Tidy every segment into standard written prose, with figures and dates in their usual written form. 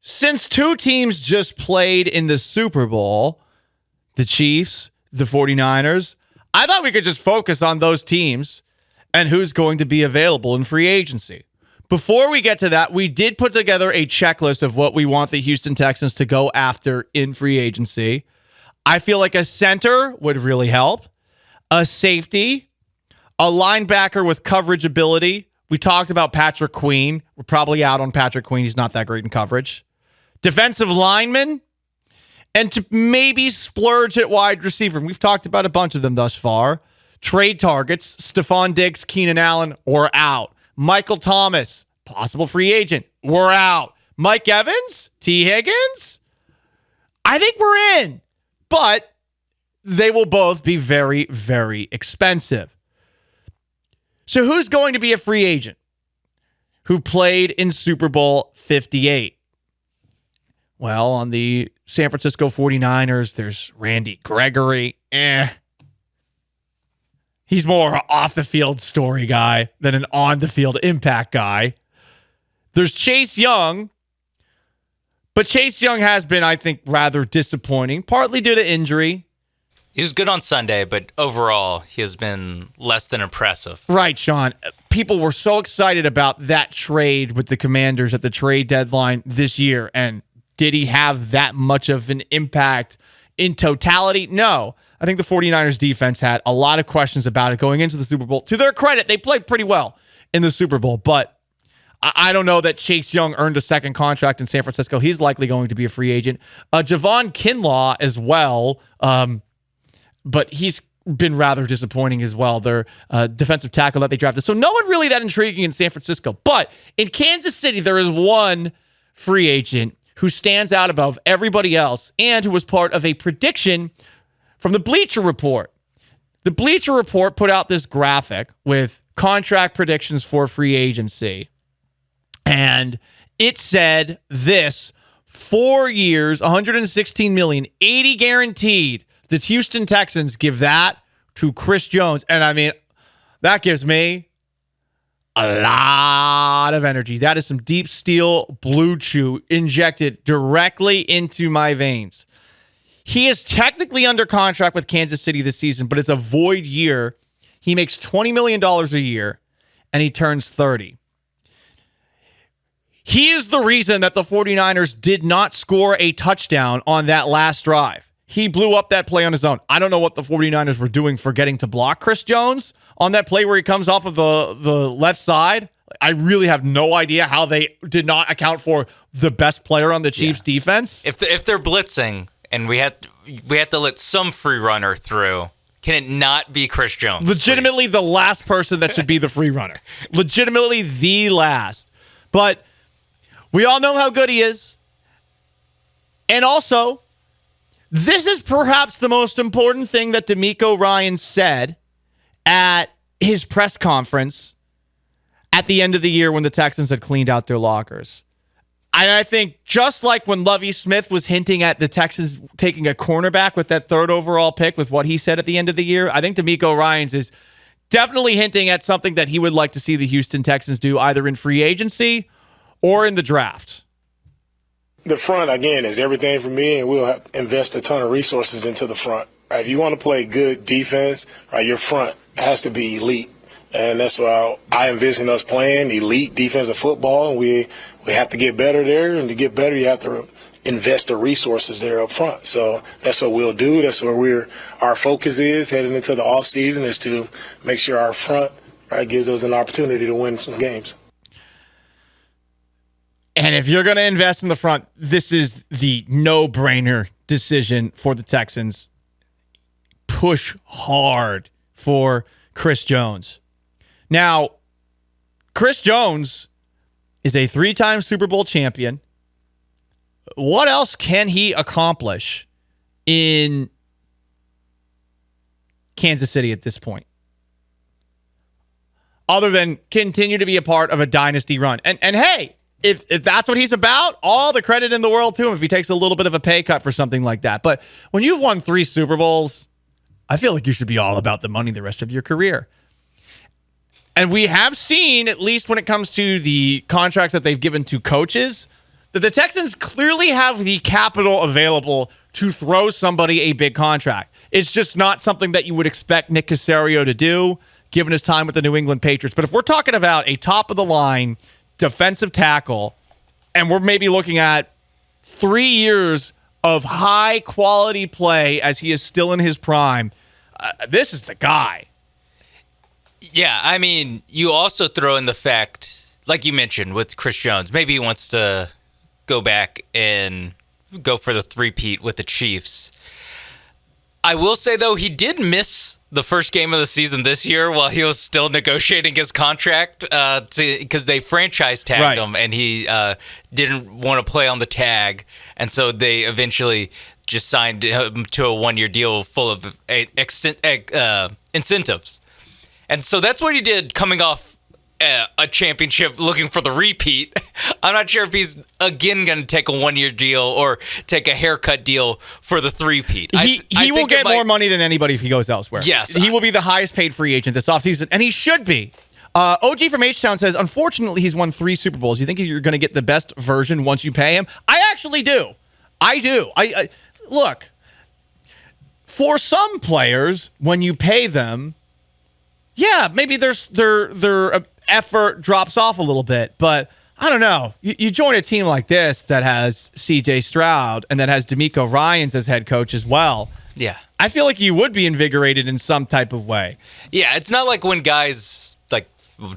Since two teams just played in the Super Bowl, the Chiefs, the 49ers, I thought we could just focus on those teams and who's going to be available in free agency. Before we get to that, we did put together a checklist of what we want the Houston Texans to go after in free agency. I feel like a center would really help, a safety, a linebacker with coverage ability. We talked about Patrick Queen. We're probably out on Patrick Queen. He's not that great in coverage. Defensive lineman, and to maybe splurge at wide receiver. We've talked about a bunch of them thus far. Trade targets, Stephon Diggs, Keenan Allen, we're out. Michael Thomas, possible free agent, we're out. Mike Evans, T. Higgins, I think we're in. But they will both be very, very expensive. So who's going to be a free agent who played in Super Bowl 58? Well, on the San Francisco 49ers, there's Randy Gregory. He's more an off-the-field story guy than an on-the-field impact guy. There's Chase Young, but Chase Young has been, I think, rather disappointing, partly due to injury. He was good on Sunday, but overall, he has been less than impressive. Right, Sean. People were so excited about that trade with the Commanders at the trade deadline this year, and did he have that much of an impact in totality? No. I think the 49ers defense had a lot of questions about it going into the Super Bowl. To their credit, they played pretty well in the Super Bowl, but I don't know that Chase Young earned a second contract in San Francisco. He's likely going to be a free agent. Javon Kinlaw as well, but he's been rather disappointing as well. Their defensive tackle that they drafted. So no one really that intriguing in San Francisco. But in Kansas City, there is one free agent who stands out above everybody else and who was part of a prediction from the Bleacher Report. The Bleacher Report put out this graphic with contract predictions for free agency. And it said this: 4 years, $116 million, 80 guaranteed. The Houston Texans give that to Chris Jones. And I mean, that gives me a lot of energy. That is some deep steel blue chew injected directly into my veins. He is technically under contract with Kansas City this season, but it's a void year. He makes $20 million a year, and he turns 30. He is the reason that the 49ers did not score a touchdown on that last drive. He blew up that play on his own. I don't know what the 49ers were doing forgetting to block Chris Jones on that play where he comes off of the left side. I really have no idea how they did not account for the best player on the Chiefs defense. If they're blitzing and we have to let some free runner through, can it not be Chris Jones? Legitimately the last person that should be the free runner. Legitimately the last. But we all know how good he is. And also, this is perhaps the most important thing that DeMeco Ryans said at his press conference at the end of the year when the Texans had cleaned out their lockers. And I think just like when Lovie Smith was hinting at the Texans taking a cornerback with that third overall pick with what he said at the end of the year, I think DeMeco Ryans is definitely hinting at something that he would like to see the Houston Texans do either in free agency or in the draft. The front, again, is everything for me, and we'll invest a ton of resources into the front. Right? If you want to play good defense, right, your front has to be elite. And that's why I envision us playing elite defensive football, and we have to get better there. And to get better, you have to invest the resources there up front. So that's what we'll do. That's where our focus is heading into the offseason, is to make sure our front, right, gives us an opportunity to win some games. And if you're going to invest in the front, this is the no-brainer decision for the Texans. Push hard for Chris Jones. Now, Chris Jones is a 3-time Super Bowl champion. What else can he accomplish in Kansas City at this point, other than continue to be a part of a dynasty run? And hey, if that's what he's about, all the credit in the world to him if he takes a little bit of a pay cut for something like that. But when you've won 3 Super Bowls, I feel like you should be all about the money the rest of your career. And we have seen, at least when it comes to the contracts that they've given to coaches, that the Texans clearly have the capital available to throw somebody a big contract. It's just not something that you would expect Nick Caserio to do, given his time with the New England Patriots. But if we're talking about a top-of-the-line defensive tackle, and we're maybe looking at 3 years of high-quality play as he is still in his prime, this is the guy. Yeah, I mean, you also throw in the fact, like you mentioned with Chris Jones, maybe he wants to go back and go for the three-peat with the Chiefs. I will say, though, he did miss the first game of the season this year while he was still negotiating his contract because they franchise tagged him, and he didn't want to play on the tag. And so they eventually just signed him to a one-year deal full of incentives. And so that's what he did coming off a championship looking for the repeat. I'm not sure if he's again going to take a one-year deal or take a haircut deal for the three-peat. He will get more money than anybody if he goes elsewhere. Yes. He will be the highest paid free agent this offseason, and he should be. OG from H-Town says, unfortunately, he's won 3 Super Bowls. You think you're going to get the best version once you pay him? I actually do. I do. I look, for some players, when you pay them, yeah, maybe their effort drops off a little bit, but I don't know. You join a team like this that has C.J. Stroud and that has DeMeco Ryans as head coach as well. Yeah. I feel like you would be invigorated in some type of way. Yeah, it's not like when guys like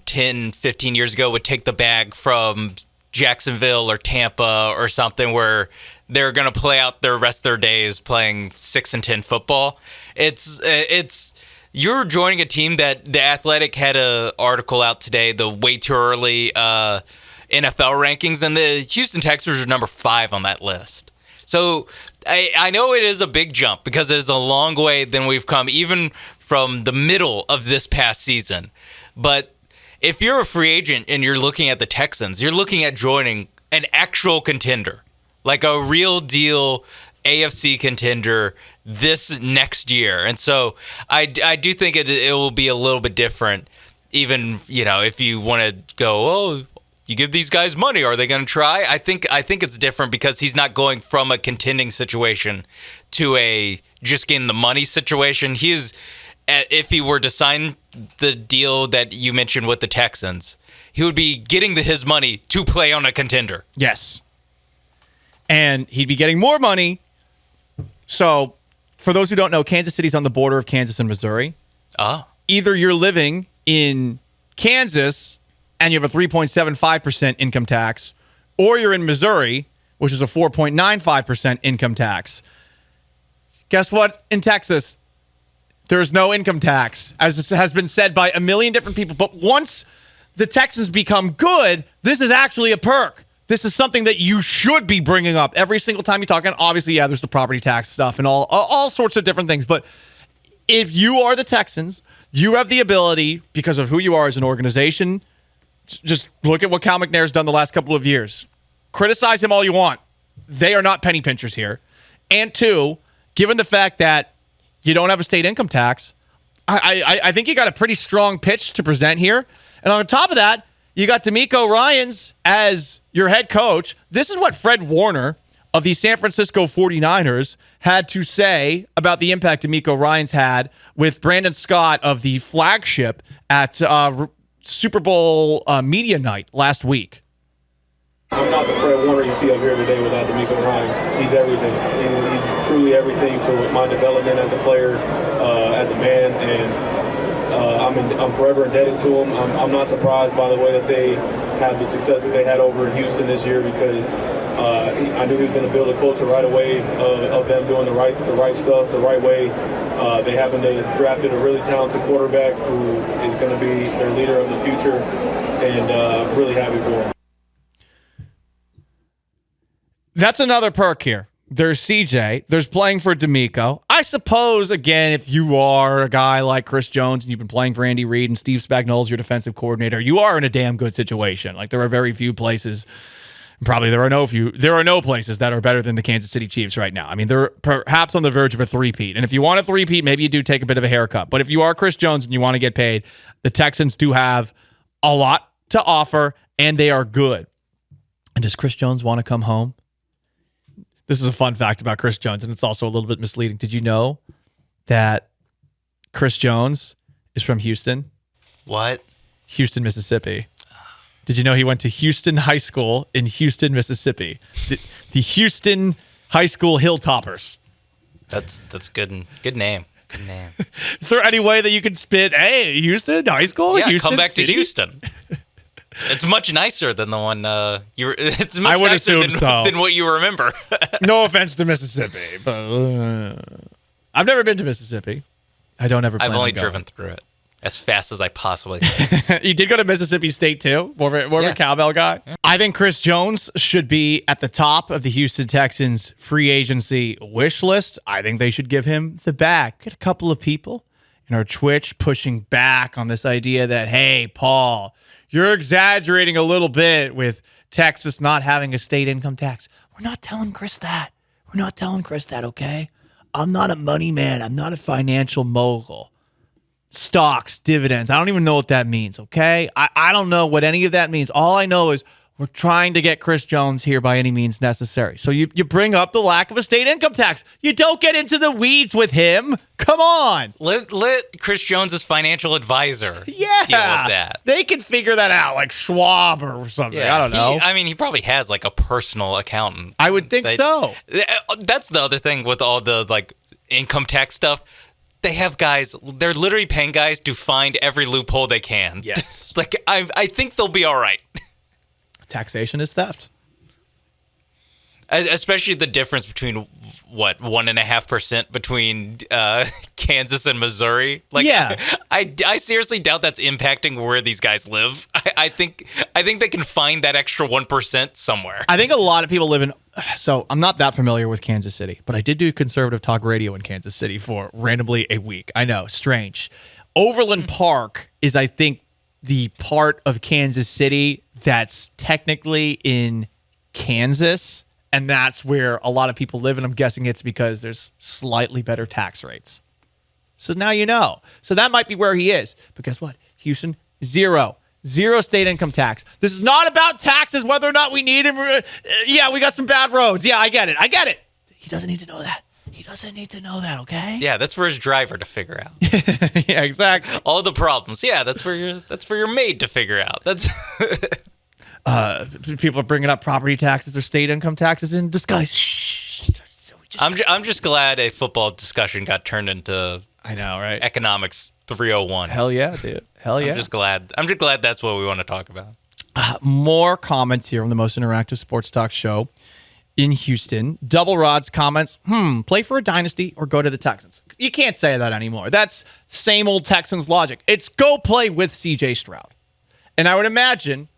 10, 15 years ago would take the bag from Jacksonville or Tampa or something where they're going to play out the rest of their days playing 6-10 football. It's you're joining a team that The Athletic had an article out today, the way too early NFL rankings, and the Houston Texans are number 5 on that list. So I know it is a big jump because it's a long way than we've come, even from the middle of this past season. But if you're a free agent and you're looking at the Texans, you're looking at joining an actual contender, like a real deal AFC contender this next year. And so I do think it will be a little bit different, even, if you want to go, oh, you give these guys money, are they going to try? I think it's different because he's not going from a contending situation to a just getting the money situation. He is, if he were to sign the deal that you mentioned with the Texans, he would be getting his money to play on a contender. Yes. And he'd be getting more money. So, for those who don't know, Kansas City's on the border of Kansas and Missouri. Oh. Either you're living in Kansas and you have a 3.75% income tax, or you're in Missouri, which is a 4.95% income tax. Guess what? In Texas, there's no income tax, as has been said by a million different people. But once the Texans become good, this is actually a perk. This is something that you should be bringing up every single time you talk. And obviously, yeah, there's the property tax stuff and all sorts of different things. But if you are the Texans, you have the ability, because of who you are as an organization, just look at what Cal McNair's done the last couple of years. Criticize him all you want. They are not penny pinchers here. And 2, given the fact that you don't have a state income tax, I think you got a pretty strong pitch to present here. And on top of that, you got DeMeco Ryans as your head coach. This is what Fred Warner of the San Francisco 49ers had to say about the impact DeMeco Ryans had with Brandon Scott of the Flagship at Super Bowl media night last week. I'm not the Fred Warner you see up here today without DeMeco Ryans. He's everything. He's truly everything to my development as a player, as a man, and I'm forever indebted to him. I'm not surprised by the way that they had the success that they had over in Houston this year because I knew he was going to build a culture right away of them doing the right stuff the right way. They happened to drafted a really talented quarterback who is going to be their leader of the future, and really happy for him. That's another perk here. There's CJ. There's playing for DeMeco. I suppose, again, if you are a guy like Chris Jones and you've been playing for Andy Reid and Steve Spagnuolo's your defensive coordinator, you are in a damn good situation. Like, there are very few places, probably there are no places that are better than the Kansas City Chiefs right now. I mean, they're perhaps on the verge of a three-peat. And if you want a three-peat, maybe you do take a bit of a haircut. But if you are Chris Jones and you want to get paid, the Texans do have a lot to offer, and they are good. And does Chris Jones want to come home? This is a fun fact about Chris Jones, and it's also a little bit misleading. Did you know that Chris Jones is from Houston? What? Houston, Mississippi. Did you know he went to Houston High School in Houston, Mississippi? The Houston High School Hilltoppers. That's good name. Good name. Is there any way that you could spit, hey, Houston High School? Yeah, Houston come back City? to Houston. It's much nicer than the one it's much I would nicer assume so. than what you remember. No offense to Mississippi, but I've never been to Mississippi. I don't ever plan I've only on going. driven through it as fast as I possibly can. You did go to Mississippi State too? More of a cowbell guy? Yeah. I think Chris Jones should be at the top of the Houston Texans free agency wish list. I think they should give him the bag. Get a couple of people in our Twitch pushing back on this idea that, hey, Paul, you're exaggerating a little bit with Texas not having a state income tax. We're not telling Chris that. Okay? I'm not a money man. I'm not a financial mogul. Stocks, dividends. I don't even know what that means, okay? I don't know what any of that means. All I know is we're trying to get Chris Jones here by any means necessary. So you bring up the lack of a state income tax. You don't get into the weeds with him. Come on. Let Chris Jones' financial advisor deal with that. They can figure that out, like Schwab or something. Yeah, I don't know. He probably has like a personal accountant. I would think so. That's the other thing with all the like income tax stuff. They have guys, they're literally paying guys to find every loophole they can. Yes. Like, I think they'll be all right. Taxation is theft. Especially the difference between, 1.5% between Kansas and Missouri? Like, yeah. I seriously doubt that's impacting where these guys live. I think they can find that extra 1% somewhere. I think a lot of people live in. So I'm not that familiar with Kansas City, but I did do conservative talk radio in Kansas City for randomly a week. I know, strange. Overland Park is, I think, the part of Kansas City that's technically in Kansas, and that's where a lot of people live, and I'm guessing it's because there's slightly better tax rates. So now you know. So that might be where he is. But guess what? Houston, zero state income tax. This is not about taxes, whether or not we need him. Yeah, we got some bad roads. Yeah, I get it. He doesn't need to know that. Okay? Yeah, that's for his driver to figure out. Yeah, exactly. All the problems. Yeah, that's for your maid to figure out. That's people are bringing up property taxes or state income taxes in disguise. Shh. I'm just glad a football discussion got turned into I know, right? Economics 301. Hell yeah, dude. Hell yeah. I'm just glad that's what we want to talk about. More comments here on the most interactive sports talk show in Houston. Double Rod's comments, play for a dynasty or go to the Texans. You can't say that anymore. That's same old Texans logic. It's go play with CJ Stroud. And I would imagine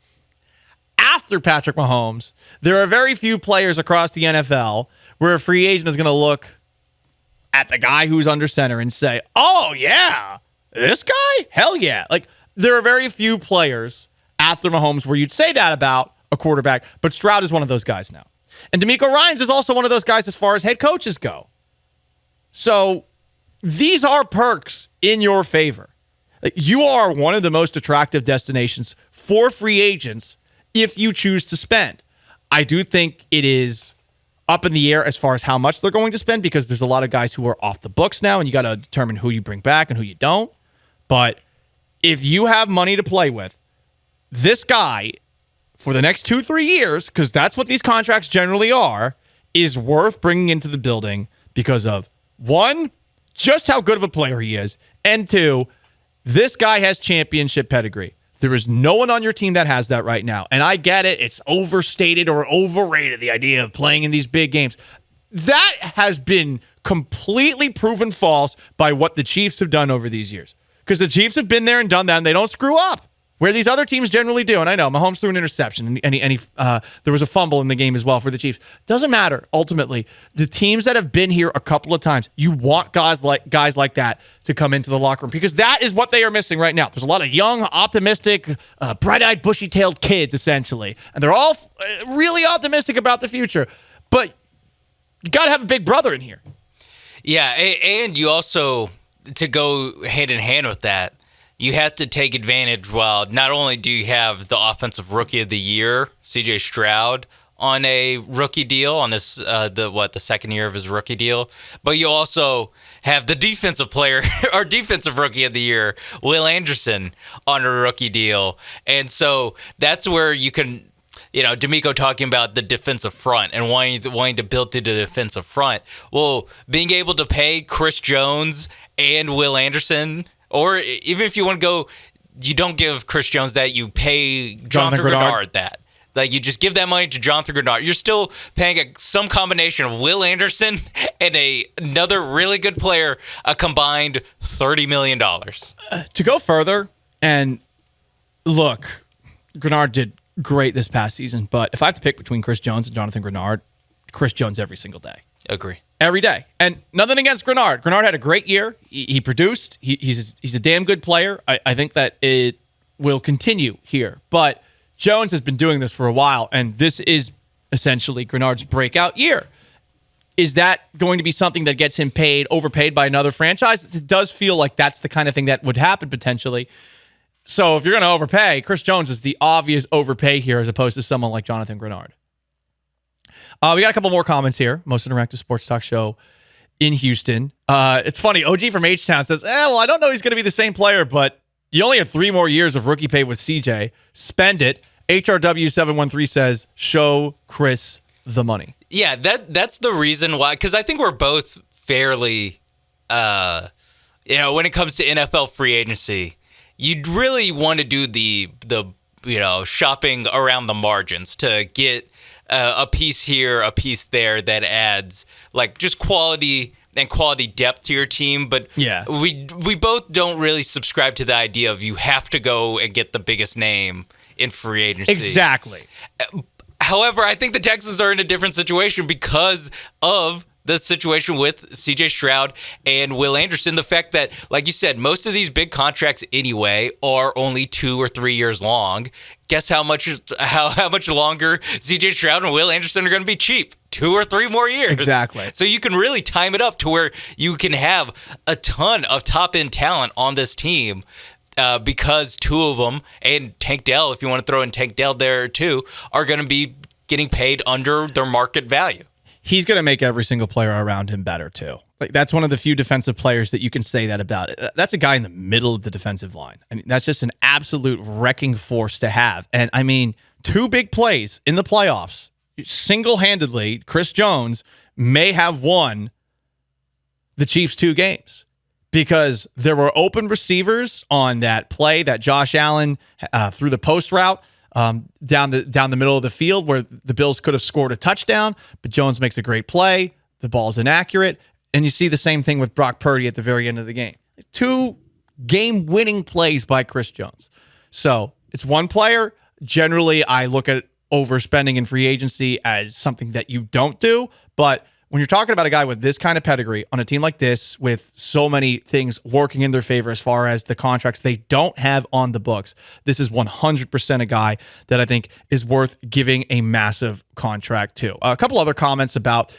after Patrick Mahomes, there are very few players across the NFL where a free agent is going to look at the guy who's under center and say, oh, yeah, this guy? Hell yeah. Like, there are very few players after Mahomes where you'd say that about a quarterback, but Stroud is one of those guys now. And DeMeco Ryans is also one of those guys as far as head coaches go. So these are perks in your favor. Like, you are one of the most attractive destinations for free agents if you choose to spend. I do think it is up in the air as far as how much they're going to spend because there's a lot of guys who are off the books now, and you got to determine who you bring back and who you don't. But if you have money to play with, this guy for the next 2-3 years, because that's what these contracts generally are, is worth bringing into the building because of, one, just how good of a player he is, and two, this guy has championship pedigree. There is no one on your team that has that right now. And I get it. It's overstated or overrated, the idea of playing in these big games. That has been completely proven false by what the Chiefs have done over these years. Because the Chiefs have been there and done that, and they don't screw up, where these other teams generally do. And I know Mahomes threw an interception, and there was a fumble in the game as well for the Chiefs. Doesn't matter, ultimately. The teams that have been here a couple of times, you want guys like that to come into the locker room because that is what they are missing right now. There's a lot of young, optimistic, bright-eyed, bushy-tailed kids, essentially. And they're all really optimistic about the future. But you got to have a big brother in here. Yeah, and you also, to go hand in hand with that, you have to take advantage. Well, not only do you have the offensive rookie of the year, C.J. Stroud, on a rookie deal, on this the second year of his rookie deal, but you also have the defensive player or defensive rookie of the year, Will Anderson, on a rookie deal. And so that's where you can, D'Amico talking about the defensive front and wanting to build to the defensive front. Well, being able to pay Chris Jones and Will Anderson, or even if you want to go, you don't give Chris Jones that, you pay Jonathan Grenard that. Like, you just give that money to Jonathan Grenard. You're still paying some combination of Will Anderson and another really good player a combined $30 million. To go further, and look, Grenard did great this past season, but if I have to pick between Chris Jones and Jonathan Grenard, Chris Jones every single day. Agree. Every day. And nothing against Grenard. Grenard had a great year. He produced. He's a damn good player. I think that it will continue here. But Jones has been doing this for a while, and this is essentially Grenard's breakout year. Is that going to be something that gets him overpaid by another franchise? It does feel like that's the kind of thing that would happen potentially. So if you're going to overpay, Chris Jones is the obvious overpay here as opposed to someone like Jonathan Grenard. We got a couple more comments here. Most Interactive Sports Talk Show in Houston. It's funny. OG from H-Town says, well, I don't know he's going to be the same player, but you only have 3 more years of rookie pay with CJ. Spend it. HRW713 says, show Chris the money. Yeah, that's the reason why, because I think we're both fairly, when it comes to NFL free agency, you'd really want to do the shopping around the margins to get a piece here, a piece there that adds like just quality and quality depth to your team. But yeah, we both don't really subscribe to the idea of you have to go and get the biggest name in free agency. Exactly. However, I think the Texans are in a different situation because of the situation with CJ Stroud and Will Anderson. The fact that, like you said, most of these big contracts anyway are only 2 or 3 years long. Guess how much longer CJ Stroud and Will Anderson are going to be cheap? 2 or 3 more years. Exactly. So you can really time it up to where you can have a ton of top-end talent on this team. Because 2 of them, and Tank Dell, if you want to throw in Tank Dell there too, are going to be getting paid under their market value. He's going to make every single player around him better too. Like, that's one of the few defensive players that you can say that about. That's a guy in the middle of the defensive line. I mean, that's just an absolute wrecking force to have. And I mean, 2 big plays in the playoffs, single-handedly, Chris Jones may have won the Chiefs 2 games. Because there were open receivers on that play that Josh Allen threw the post route down the middle of the field where the Bills could have scored a touchdown, but Jones makes a great play. The ball's inaccurate. And you see the same thing with Brock Purdy at the very end of the game. 2 game-winning plays by Chris Jones. So it's one player. Generally, I look at overspending in free agency as something that you don't do, but when you're talking about a guy with this kind of pedigree on a team like this, with so many things working in their favor as far as the contracts they don't have on the books, this is 100% a guy that I think is worth giving a massive contract to. A couple other comments about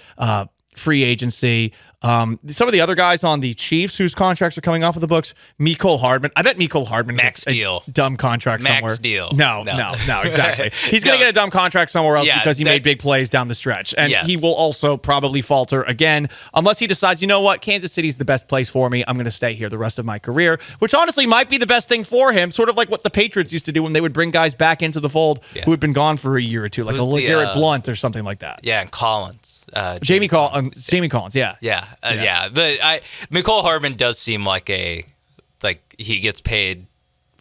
free agency. Some of the other guys on the Chiefs whose contracts are coming off of the books, Mecole Hardman. I bet Mecole Hardman Max gets deal. a dumb contract somewhere. Max deal. No, exactly. He's going to get a dumb contract somewhere else because he made big plays down the stretch. And he will also probably falter again unless he decides, you know what, Kansas City's the best place for me. I'm going to stay here the rest of my career, which honestly might be the best thing for him, sort of like what the Patriots used to do when they would bring guys back into the fold who had been gone for a year or two, like a LeGarrette Blount or something like that. Yeah, and Collins. Jamie Collins, yeah. But Mecole Hardman does seem like he gets paid,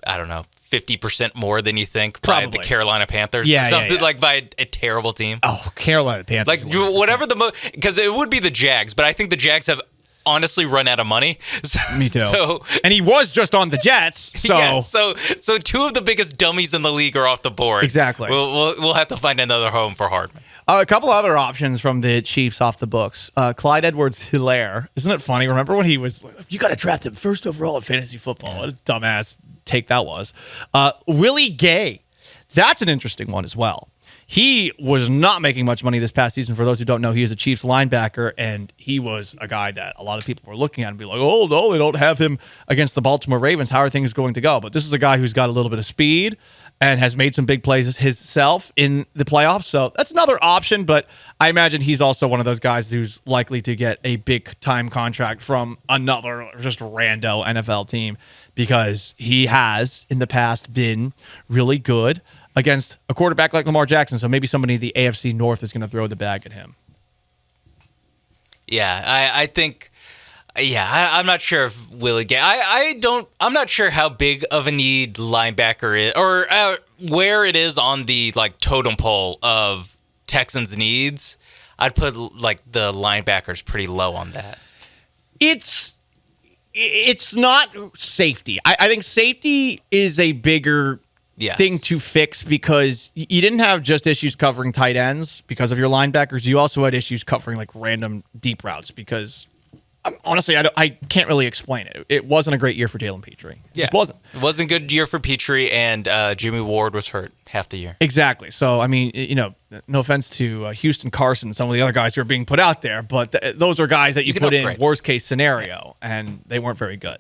I don't know, 50% more than you think by the Carolina Panthers. Something like by a terrible team. Oh, Carolina Panthers. Like whatever because it would be the Jags, but I think the Jags have honestly run out of money. Me too. And he was just on the Jets. So yes, so 2 of the biggest dummies in the league are off the board. Exactly. We'll have to find another home for Hardman. A couple other options from the Chiefs off the books. Clyde Edwards-Helaire. Isn't it funny? Remember when he was, you got to draft him first overall in fantasy football. What a dumbass take that was. Willie Gay. That's an interesting one as well. He was not making much money this past season. For those who don't know, he is a Chiefs linebacker, and he was a guy that a lot of people were looking at and be like, oh, no, they don't have him against the Baltimore Ravens. How are things going to go? But this is a guy who's got a little bit of speed and has made some big plays himself in the playoffs. So that's another option, but I imagine he's also one of those guys who's likely to get a big-time contract from another just rando NFL team because he has, in the past, been really good against a quarterback like Lamar Jackson. So maybe somebody in the AFC North is going to throw the bag at him. Yeah, I think. Yeah, I'm not sure if Willie Gay. I'm not sure how big of a need linebacker is, or where it is on the like totem pole of Texans needs. I'd put like the linebackers pretty low on that. It's not safety. I think safety is a bigger thing to fix because you didn't have just issues covering tight ends because of your linebackers. You also had issues covering like random deep routes because honestly, I can't really explain it. It wasn't a great year for Jalen Petrie. It just wasn't. It wasn't a good year for Petrie, and Jimmy Ward was hurt half the year. Exactly. So, I mean, no offense to Houston Carson and some of the other guys who are being put out there, but those are guys that you put in worst case scenario, and they weren't very good.